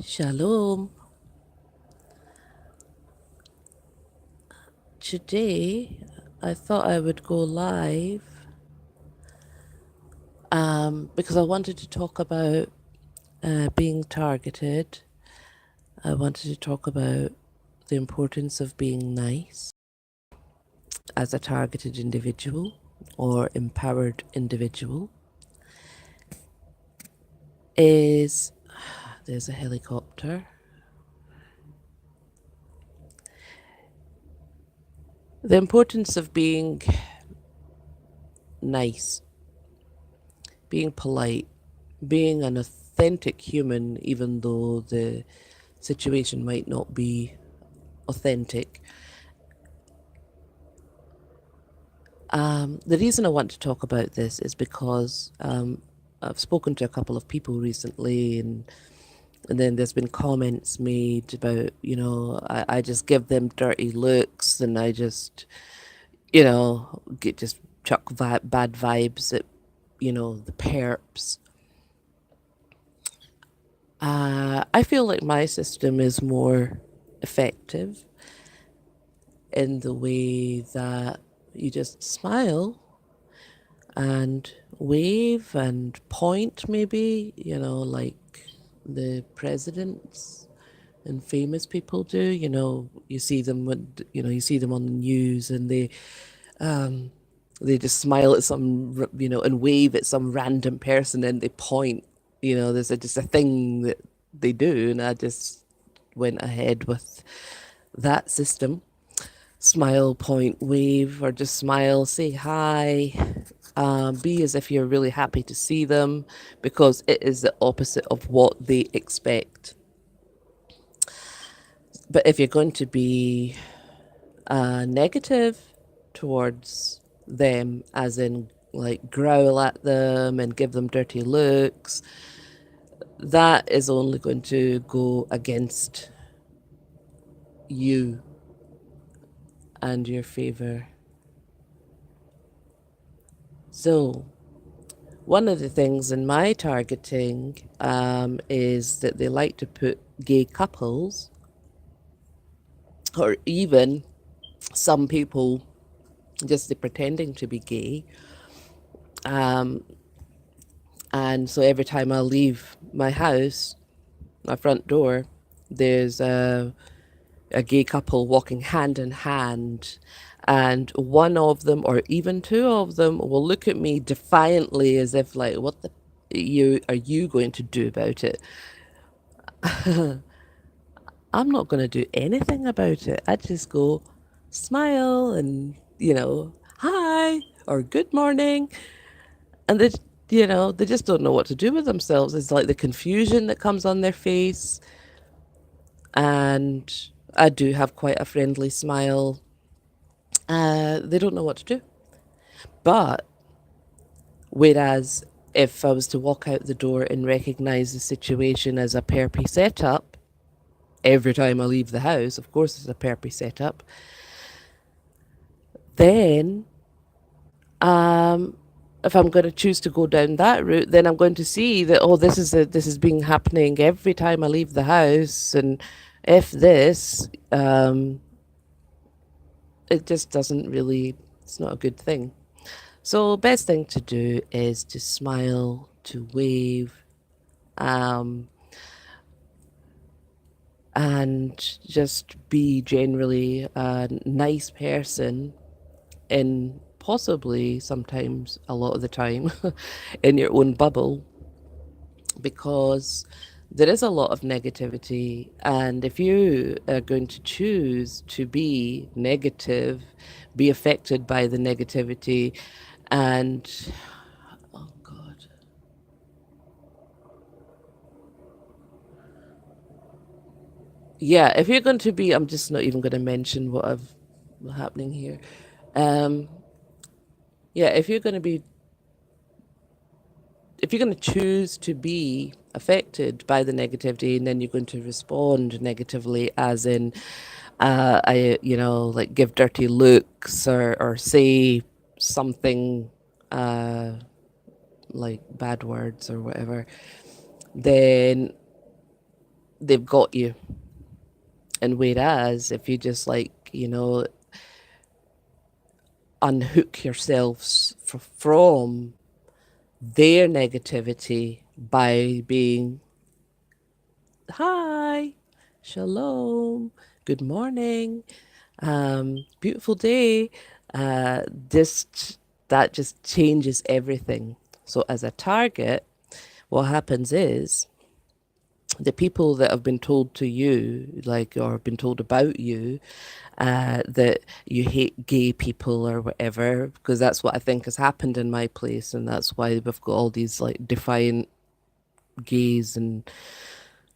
Shalom. Today, I thought I would go live because I wanted to talk about being targeted. I wanted to talk about the importance of being nice as a targeted individual or empowered individual. Is there's a helicopter. The importance of being nice, being polite, being an authentic human, even though the situation might not be authentic. The reason I want to talk about this is because I've spoken to a couple of people recently, and then there's been comments made about, I just give them dirty looks, and I just, just chuck bad vibes at, the perps. I feel like my system is more effective in the way that you just smile and wave and point, maybe, like the presidents and famous people do. You see them you see them on the news, and they just smile at some, and wave at some random person, and they point. There's just a thing that they do, and I just went ahead with that system. Smile, point, wave, or just smile, say hi, be as if you're really happy to see them, because it is the opposite of what they expect. But if you're going to be negative towards them, as in like growl at them and give them dirty looks, that is only going to go against you and your favor. So, one of the things in my targeting is that they like to put gay couples, or even some people just pretending to be gay. And so every time I leave my house, my front door, there's a gay couple walking hand in hand. And one of them, or even two of them, will look at me defiantly as if, like, what the you going to do about it? I'm not going to do anything about it. I just go smile and, hi or good morning. And they just don't know what to do with themselves. It's like the confusion that comes on their face. And I do have quite a friendly smile. They don't know what to do. But whereas if I was to walk out the door and recognize the situation as a perpy setup, every time I leave the house, of course it's a perpy setup, then if I'm going to choose to go down that route, then I'm going to see that, oh, this is being happening every time I leave the house, and if this, it just doesn't really, it's not a good thing. So best thing to do is to smile, to wave, um, and just be generally a nice person, in possibly sometimes a lot of the time in your own bubble, because there is a lot of negativity. And if you are going to choose to be negative, be affected by the negativity, and oh God. Yeah, if you're going to be, I'm just not even going to mention what's happening here. Um, yeah, if you're going to choose to be affected by the negativity, and then you're going to respond negatively, as in, like give dirty looks, or say something, uh, like bad words or whatever, then they've got you. And whereas if you just like, unhook yourselves from their negativity by being, hi, shalom, good morning, beautiful day, uh, this, that just changes everything. So as a target, what happens is the people that have been told to you, like, or been told about you, that you hate gay people or whatever, because that's what I think has happened in my place, and that's why we've got all these like defiant gays and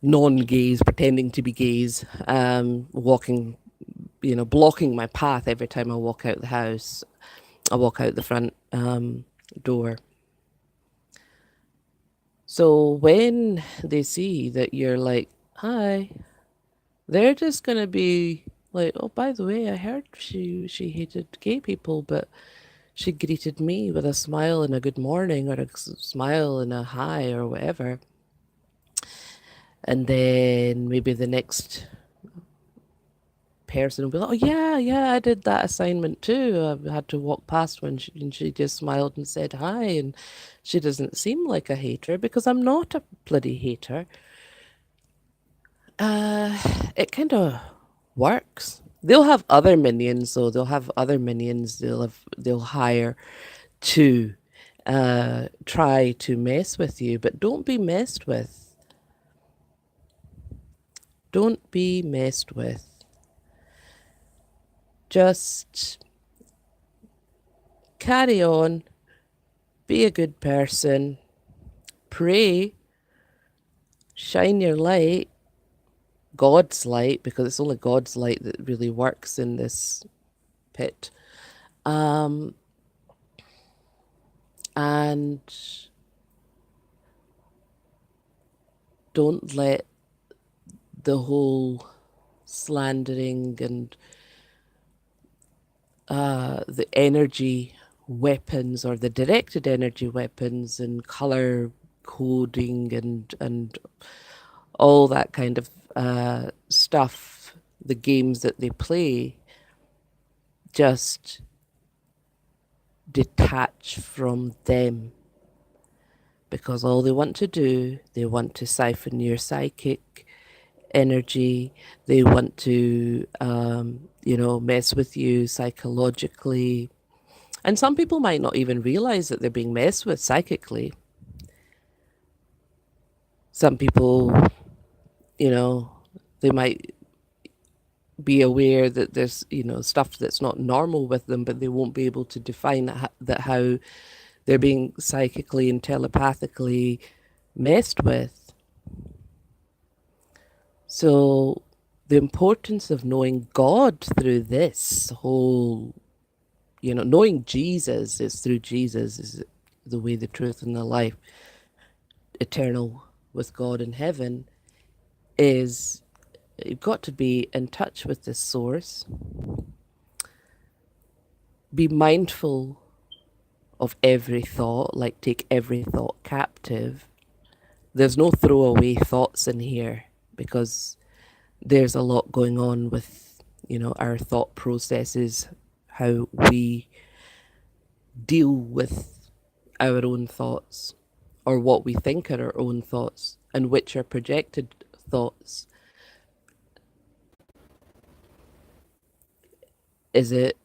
non-gays pretending to be gays, walking, blocking my path every time I walk out the house. I walk out the front door. So when they see that you're like, hi, they're just gonna be like, oh, by the way, I heard she hated gay people, but she greeted me with a smile and a good morning, or a smile and a hi, or whatever. And then maybe the next person will be like, oh, yeah, yeah, I did that assignment too. I had to walk past when and she just smiled and said hi. And she doesn't seem like a hater because I'm not a bloody hater. Uh, it kind of works. They'll have other minions, though. They'll have other minions. They'll hire to try to mess with you, but don't be messed with. Don't be messed with. Just carry on. Be a good person. Pray. Shine your light. God's light, because it's only God's light that really works in this pit. Um, and don't let the whole slandering and the energy weapons, or the directed energy weapons, and color coding and all that kind of stuff, the games that they play, just detach from them, because all they want to do, they want to siphon your psychic energy. They want to, mess with you psychologically. And some people might not even realize that they're being messed with psychically. Some people, you know, they might be aware that there's, stuff that's not normal with them, but they won't be able to define that how they're being psychically and telepathically messed with. So the importance of knowing God through this whole, knowing Jesus is through Jesus is the way, the truth, and the life, eternal with God in heaven, is you've got to be in touch with this source, be mindful of every thought, like take every thought captive. There's no throwaway thoughts in here, because there's a lot going on with, our thought processes, how we deal with our own thoughts, or what we think are our own thoughts, and which are projected thoughts. Is it,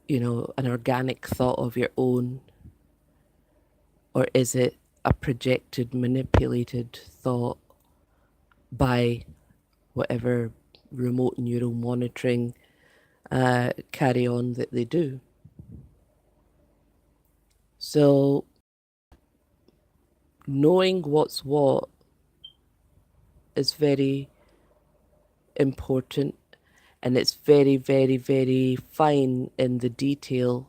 an organic thought of your own, or is it a projected, manipulated thought by whatever remote neural monitoring carry on that they do? So knowing what's what is very important, and it's very, very, very fine in the detail,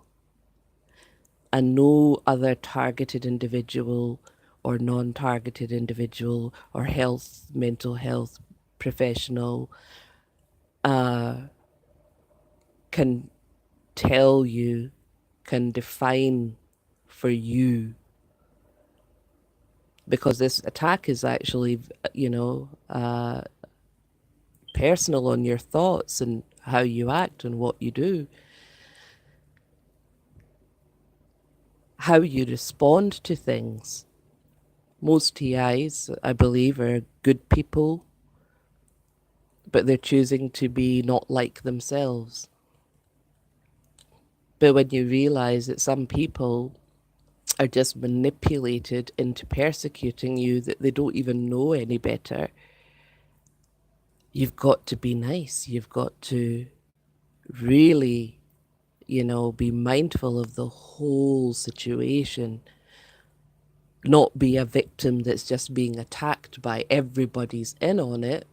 and no other targeted individual or non-targeted individual or mental health professional can tell you, can define for you because this attack is actually, personal on your thoughts and how you act and what you do, how you respond to things. Most TIs, I believe, are good people, but they're choosing to be not like themselves. But when you realize that some people are just manipulated into persecuting you, that they don't even know any better, you've got to be nice. You've got to really, be mindful of the whole situation, not be a victim that's just being attacked by everybody's in on it.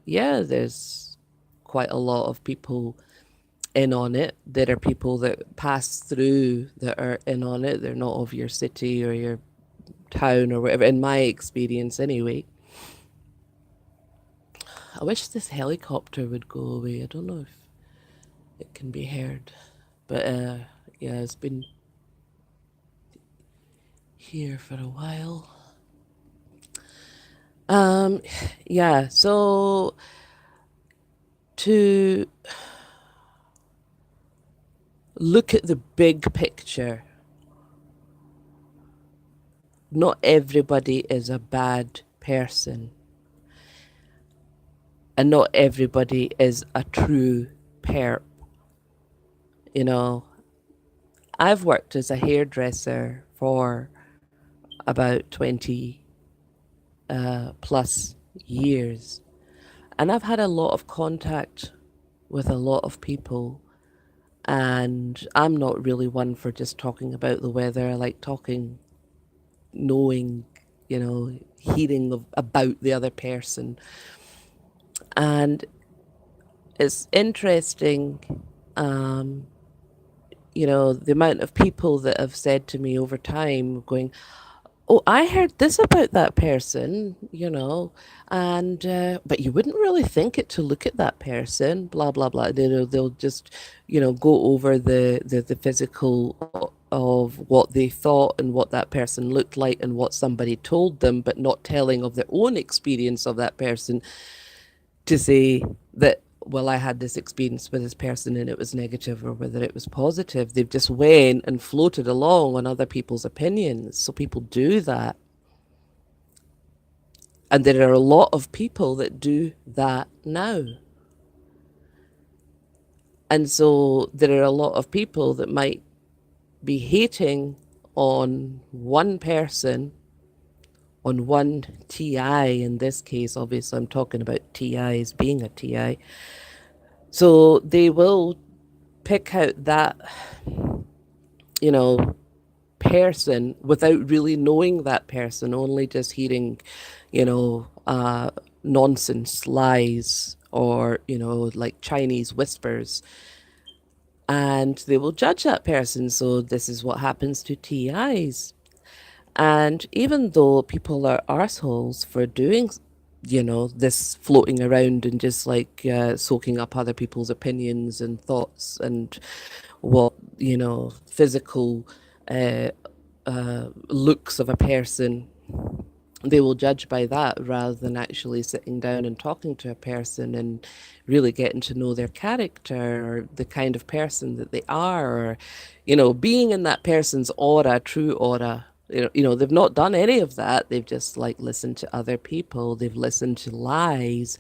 Yeah, there's quite a lot of people in on it. There are people that pass through that are in on it. They're not of your city or your town or whatever, in my experience anyway. I wish this helicopter would go away. I don't know if it can be heard. But yeah, it's been here for a while. Um, yeah, so to look at the big picture, not everybody is a bad person, and not everybody is a true perp. You know, I've worked as a hairdresser for about 20 plus years, and I've had a lot of contact with a lot of people. And I'm not really one for just talking about the weather. I like talking, knowing, hearing about the other person. And it's interesting, um, the amount of people that have said to me over time, going, "Oh, I heard this about that person, and but you wouldn't really think it to look at that person, blah blah blah." They'll just, go over the physical of what they thought and what that person looked like and what somebody told them, but not telling of their own experience of that person, to say that, well, I had this experience with this person and it was negative or whether it was positive. They've just went and floated along on other people's opinions. So people do that. And there are a lot of people that do that now. And so there are a lot of people that might be hating on one person, on one TI in this case. Obviously, I'm talking about TIs being a TI. So they will pick out that, you know, person without really knowing that person, only just hearing, nonsense, lies, or, like Chinese whispers. And they will judge that person. So this is what happens to TIs. And even though people are arseholes for doing, this floating around and just like soaking up other people's opinions and thoughts and what, physical uh, looks of a person, they will judge by that rather than actually sitting down and talking to a person and really getting to know their character or the kind of person that they are, or, being in that person's aura, true aura. They've not done any of that. They've just like listened to other people. They've listened to lies.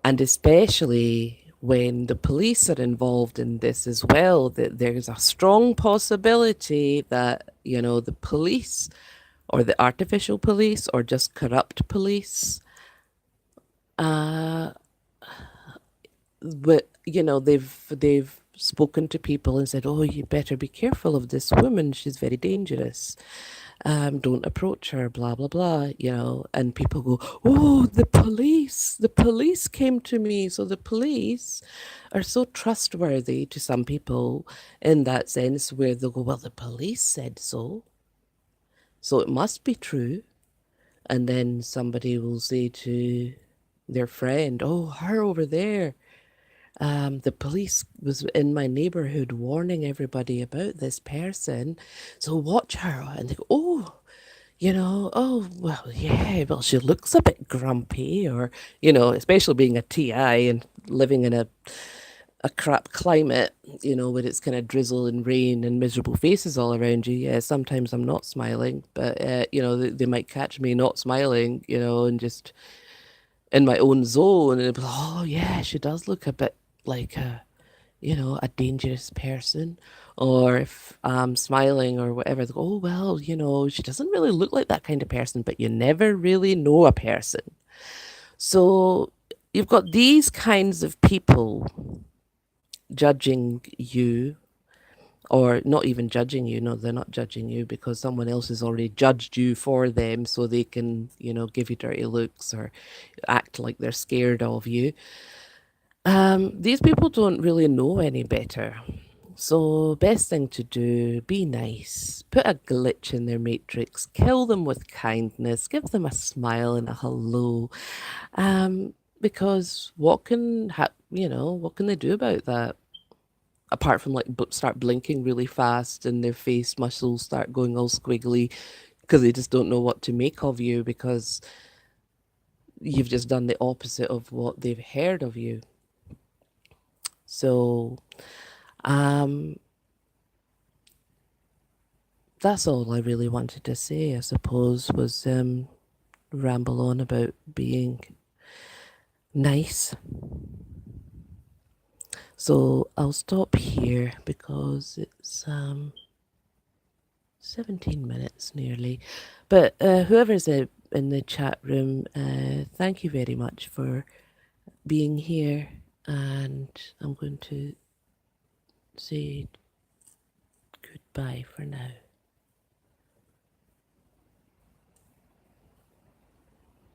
And especially when the police are involved in this as well, that there's a strong possibility that, the police or the artificial police or just corrupt police, uh, but they've spoken to people and said, "Oh, you better be careful of this woman. She's very dangerous. Don't approach her, blah, blah, blah," and people go, "Oh, the police came to me." So the police are so trustworthy to some people in that sense, where they'll go, "Well, the police said so, so it must be true." And then somebody will say to their friend, "Oh, her over there. The police was in my neighborhood warning everybody about this person. So watch her." And they go, "Oh, oh, well, yeah, well, she looks a bit grumpy, or, especially being a TI and living in a crap climate, where it's kind of drizzle and rain and miserable faces all around you. Yeah, sometimes I'm not smiling, but, they might catch me not smiling, and just in my own zone. And it'll be like, oh, yeah, she does look a bit like a dangerous person. Or if I'm smiling or whatever, they go, oh, well, she doesn't really look like that kind of person, but you never really know a person. So you've got these kinds of people judging you, or not even judging you. No, they're not judging you because someone else has already judged you for them so they can, give you dirty looks or act like they're scared of you. These people don't really know any better. So, best thing to do, be nice, put a glitch in their matrix, kill them with kindness, give them a smile and a hello. Because what can they do about that? Apart from like start blinking really fast and their face muscles start going all squiggly because they just don't know what to make of you because you've just done the opposite of what they've heard of you. So, um, that's all I really wanted to say, I suppose, was ramble on about being nice. So I'll stop here because it's 17 minutes nearly. But whoever's in the chat room, thank you very much for being here. And I'm going to say goodbye for now.